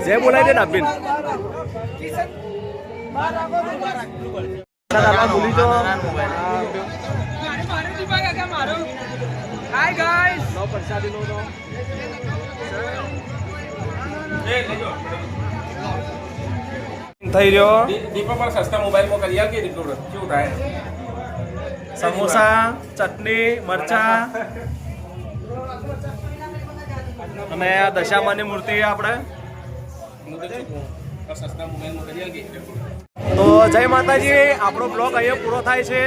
જય બોલાય દે ડાબીન ભૂલી જો હાય ગાઈસ નો પ્રસાદી નો થઈ રહ્યો દીપક પર સસ્તા મોબાઈલમાં કરી આલ કે રીકલોડ કેવું થાય સમોસા ચટણી મરચા અને આ દશામાની મૂર્તિ આપણે સસ્તા મોબાઈલમાં કરી આલ કે તો જય માતાજી આપણો બ્લોગ અહીંયા પૂરો થાય છે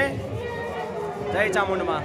જય ચામુંડમાં